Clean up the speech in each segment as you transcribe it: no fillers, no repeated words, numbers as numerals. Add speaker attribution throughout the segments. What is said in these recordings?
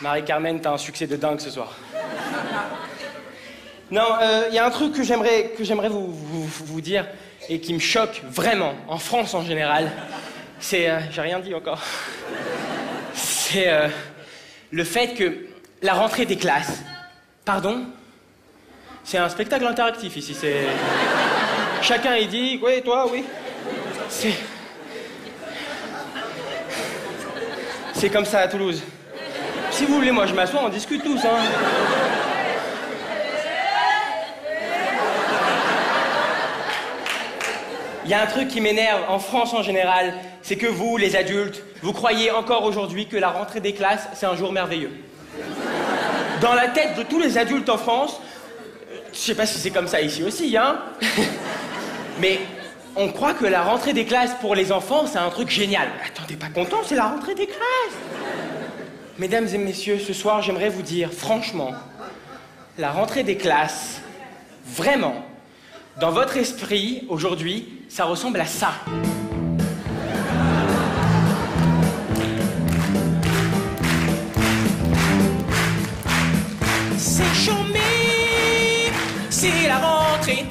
Speaker 1: Marie-Carmen, t'as un succès de dingue ce soir. Non, il y a un truc que j'aimerais vous dire et qui me choque vraiment, en France en général, c'est... j'ai rien dit encore. C'est le fait que la rentrée des classes... Pardon? C'est un spectacle interactif ici, c'est... Chacun y dit, oui, toi, oui. C'est comme ça à Toulouse. Si vous voulez, moi je m'assois, on discute tous, hein. Il y a un truc qui m'énerve en France en général, c'est que vous, les adultes, vous croyez encore aujourd'hui que la rentrée des classes, c'est un jour merveilleux. Dans la tête de tous les adultes en France, je sais pas si c'est comme ça ici aussi, hein, mais on croit que la rentrée des classes pour les enfants, c'est un truc génial. Attends, t'es pas content, c'est la rentrée des classes. Mesdames et messieurs, ce soir, j'aimerais vous dire, franchement, la rentrée des classes, vraiment, dans votre esprit, aujourd'hui, ça ressemble à ça.
Speaker 2: C'est chômé, c'est la rentrée.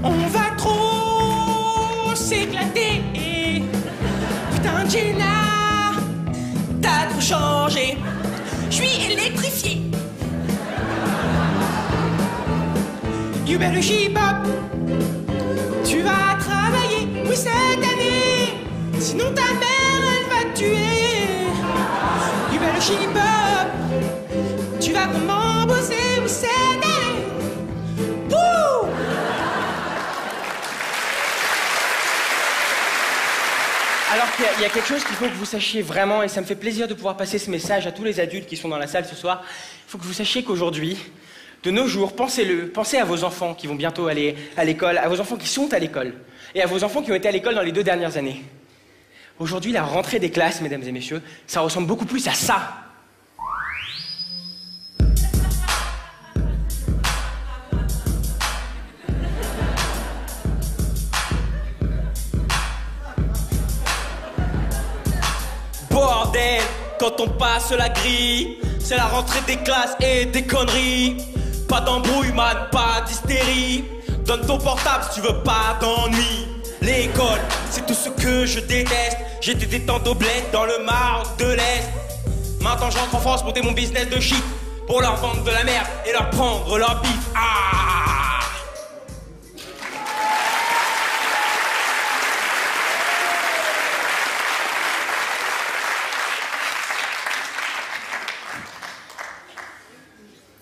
Speaker 2: On va trop s'éclater. Putain, Gina, t'as trop changé. Je suis électrifié. You better keep up. Tu vas travailler, oui, cette année. Sinon ta mère, elle va te tuer. You better keep up. Tu vas vraiment bosser, oui, cette année. Wouh!
Speaker 1: Alors qu'il y a quelque chose qu'il faut que vous sachiez vraiment, et ça me fait plaisir de pouvoir passer ce message à tous les adultes qui sont dans la salle ce soir. Il faut que vous sachiez qu'aujourd'hui, de nos jours, pensez-le, pensez à vos enfants qui vont bientôt aller à l'école, à vos enfants qui sont à l'école, et à vos enfants qui ont été à l'école dans les 2 dernières années. Aujourd'hui, la rentrée des classes, mesdames et messieurs, ça ressemble beaucoup plus à ça.
Speaker 2: Bordel, quand on passe la grille, c'est la rentrée des classes et des conneries. Pas d'embrouille, man, pas d'hystérie. Donne ton portable si tu veux pas d'ennui. L'école, c'est tout ce que je déteste. J'étais détente au bled dans le Maroc de l'Est. Maintenant j'entre en France, monter mon business de shit pour leur vendre de la merde et leur prendre leur bif. Ah!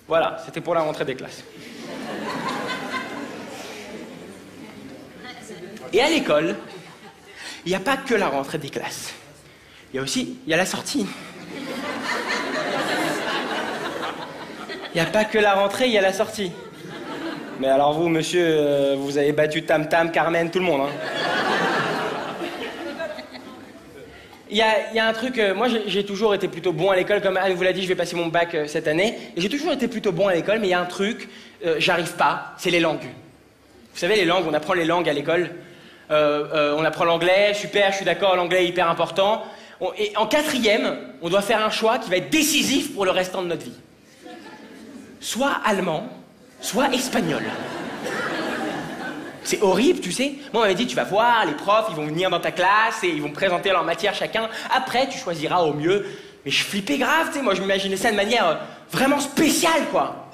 Speaker 1: Voilà, c'était pour la rentrée des classes. Et à l'école, il n'y a pas que la rentrée des classes. Il y a la sortie. Il n'y a pas que la rentrée, il y a la sortie. Mais alors vous, monsieur, vous avez battu Tam Tam, Carmen, tout le monde, hein. Il y a un truc, moi j'ai toujours été plutôt bon à l'école, comme Anne vous l'a dit, je vais passer mon bac cette année, et j'ai toujours été plutôt bon à l'école, mais il y a un truc, j'arrive pas, c'est les langues. Vous savez, les langues, on apprend les langues à l'école, on apprend l'anglais, super, je suis d'accord, l'anglais est hyper important, et en 4e, on doit faire un choix qui va être décisif pour le restant de notre vie. Soit allemand, soit espagnol. C'est horrible, tu sais. Moi, on m'avait dit, tu vas voir, les profs, ils vont venir dans ta classe et ils vont présenter leur matière chacun. Après, tu choisiras au mieux. Mais je flippais grave, tu sais. Moi, je m'imaginais ça de manière vraiment spéciale, quoi.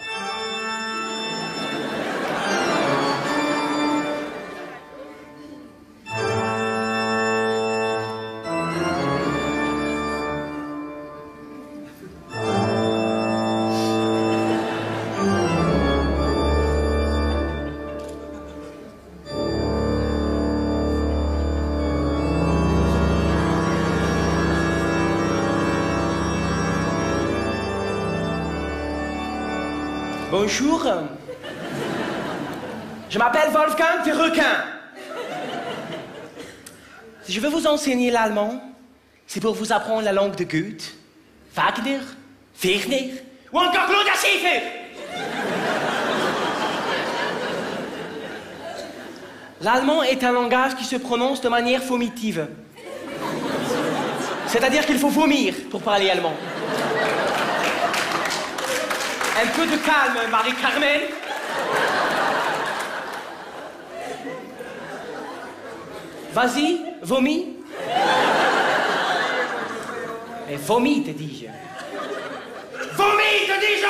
Speaker 1: Bonjour. Je m'appelle Wolfgang Verrequin. Si je veux vous enseigner l'allemand, c'est pour vous apprendre la langue de Goethe, Wagner, Werner ou encore Claude Schiffer. L'allemand est un langage qui se prononce de manière vomitive. C'est-à-dire qu'il faut vomir pour parler allemand. Un peu de calme, Marie-Carmen. Vas-y, vomis. Mais vomis, te dis-je. Vomis, te dis-je.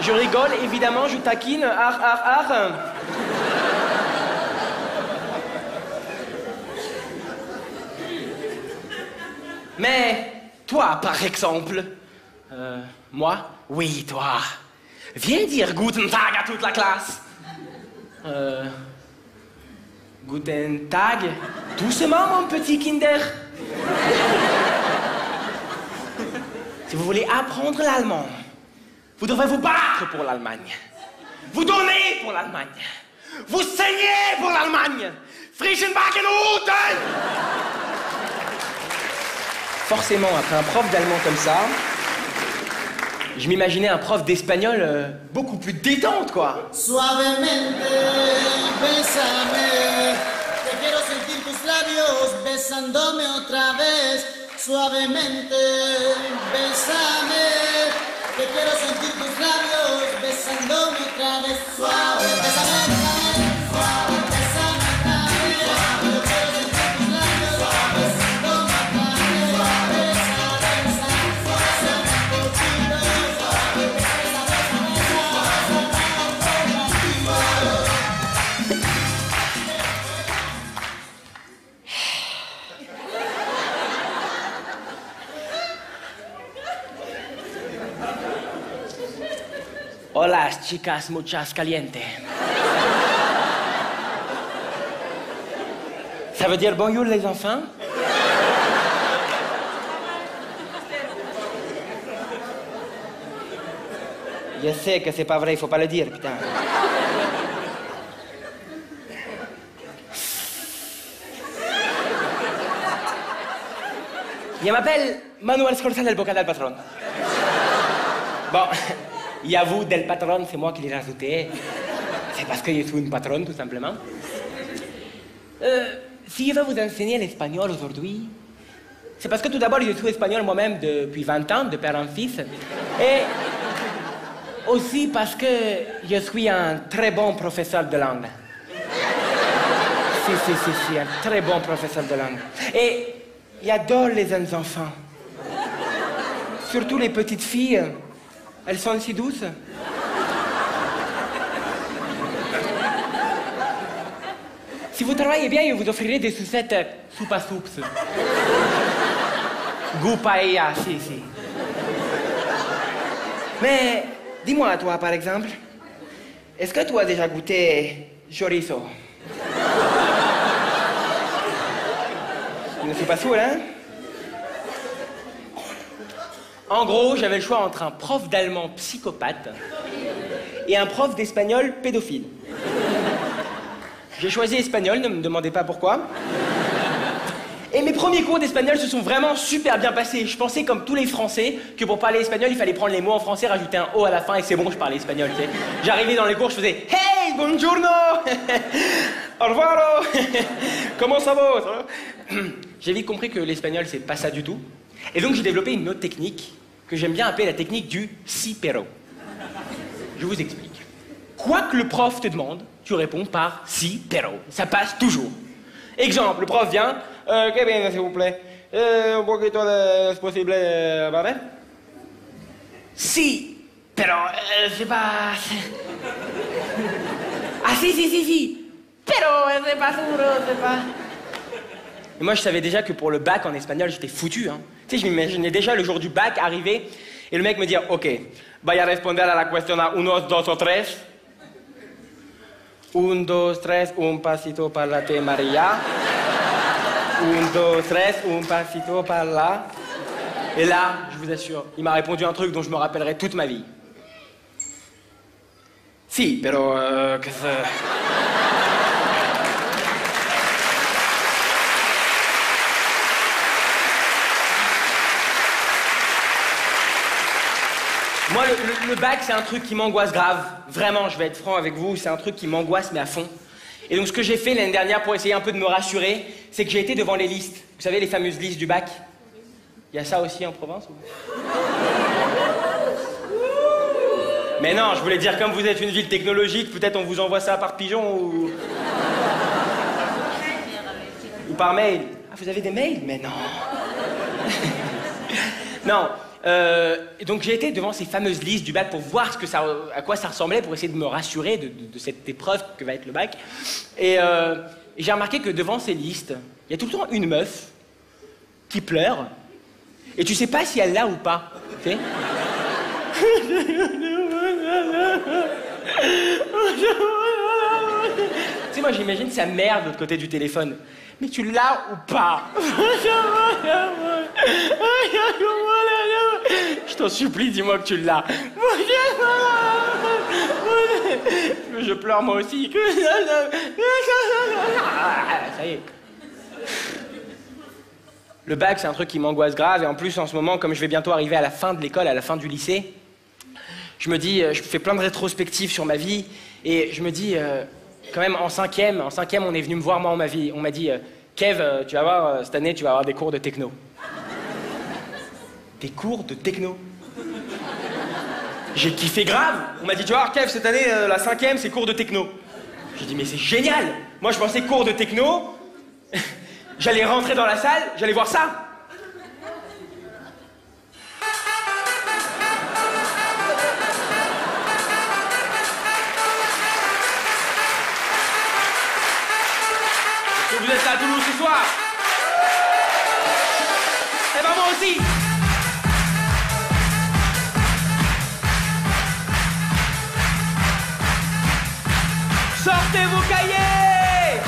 Speaker 1: Je rigole, évidemment, je taquine. Ar. Mais toi, par exemple, moi, oui, toi, viens dire Guten Tag à toute la classe. Guten Tag, doucement, mon petit Kinder. Si vous voulez apprendre l'allemand, vous devrez vous battre pour l'Allemagne. Vous donner pour l'Allemagne. Vous saignez pour l'Allemagne. Frischenbackenhuten. Forcément, après un prof d'allemand comme ça, je m'imaginais un prof d'espagnol beaucoup plus détente, quoi.
Speaker 3: Suavemente, bésame, que quiero sentir tus labios besándome otra vez. Suavemente, bésame, que quiero sentir tus labios besándome otra vez. Suave, bésame, bésame, suave, bésame otra vez. Suave, yo quiero sentir tus labios besándome otra vez. Suave, besa, besa, suave, un poquito, suave, besa, besa, besa,
Speaker 1: Hola, chicas muchas caliente. Ça veut dire bonjour les enfants? Je sais que c'est pas vrai, il faut pas le dire, putain. Je m'appelle Manuel Scorza del Boca del Patron. Bon, il avoue del patron, c'est moi qui l'ai rajouté. C'est parce que je suis une patronne, tout simplement. Si je veux vous enseigner l'espagnol aujourd'hui, c'est parce que tout d'abord, je suis espagnol moi-même depuis 20 ans, de père en fils. Et aussi parce que je suis un très bon professeur de langue. Si, un très bon professeur de langue. Et j'adore les jeunes enfants. Surtout les petites filles. Elles sont si douces. Si vous travaillez bien, je vous offrirai des sucettes soupa soups. Goût paella, si. Mais dis-moi, toi, par exemple, est-ce que tu as déjà goûté chorizo? Je ne suis pas sûr, hein? En gros, j'avais le choix entre un prof d'allemand psychopathe et un prof d'espagnol pédophile. J'ai choisi espagnol, ne me demandez pas pourquoi. Et mes premiers cours d'espagnol se sont vraiment super bien passés. Je pensais, comme tous les Français, que pour parler espagnol, il fallait prendre les mots en français, rajouter un O à la fin, et c'est bon, je parlais espagnol, tu sais. J'arrivais dans les cours, je faisais « Hey, buongiorno Au revoir Comment ça va ?» J'ai vite compris que l'espagnol, c'est pas ça du tout. Et donc, j'ai développé une autre technique que j'aime bien appeler la technique du si pero. Je vous explique. Quoi que le prof te demande, tu réponds par si pero. Ça passe toujours. Exemple, le prof vient. Que bien, s'il vous plaît. Un poquito de... es posible, ¿vale? Si, pero c'est pas... Ah si. Pero c'est pas seguro, c'est pas... Et moi, je savais déjà que pour le bac en espagnol, j'étais foutu, hein. Tu sais, je m'imaginais déjà le jour du bac arriver et le mec me dire, OK, vaya a responder a la cuestión a 1, 2 o 3. 1, 2, 3, un pasito par la te Maria. 1, 2, 3, un pasito par là. Et là, je vous assure, il m'a répondu un truc dont je me rappellerai toute ma vie. Si, pero que ça... Moi, le bac, c'est un truc qui m'angoisse grave. Vraiment, je vais être franc avec vous, c'est un truc qui m'angoisse, mais à fond. Et donc, ce que j'ai fait l'année dernière pour essayer un peu de me rassurer, c'est que j'ai été devant les listes. Vous savez, les fameuses listes du bac. Il y a ça aussi en Provence ou... Mais non, je voulais dire, comme vous êtes une ville technologique, peut-être on vous envoie ça par pigeon ou... ou par mail. Ah, vous avez des mails? Mais non. Non. Et donc j'ai été devant ces fameuses listes du bac pour voir à quoi ça ressemblait, pour essayer de me rassurer de cette épreuve que va être le bac. Et j'ai remarqué que devant ces listes, il y a tout le temps une meuf qui pleure, et tu sais pas si elle l'a ou pas. Tu sais? Tu sais, moi j'imagine sa mère de l'autre côté du téléphone. Mais tu l'as ou pas? Je t'en supplie, dis-moi que tu l'as. Je pleure moi aussi. Ça y est. Le bac, c'est un truc qui m'angoisse grave. Et en plus, en ce moment, comme je vais bientôt arriver à la fin de l'école, à la fin du lycée, je me dis, je fais plein de rétrospectives sur ma vie. Et je me dis... quand même, en cinquième, on est venu me voir, moi, on m'a dit, Kev, tu vas voir, cette année, tu vas avoir des cours de techno. Des cours de techno? J'ai kiffé grave. On m'a dit, tu vas voir, Kev, cette année, la cinquième, c'est cours de techno. J'ai dit, mais c'est génial. Moi, je pensais cours de techno. J'allais rentrer dans la salle, j'allais voir ça. Vous êtes à Toulouse ce soir? Eh ben moi aussi. Sortez vos cahiers.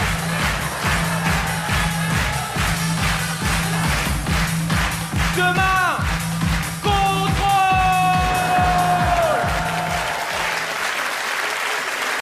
Speaker 1: Demain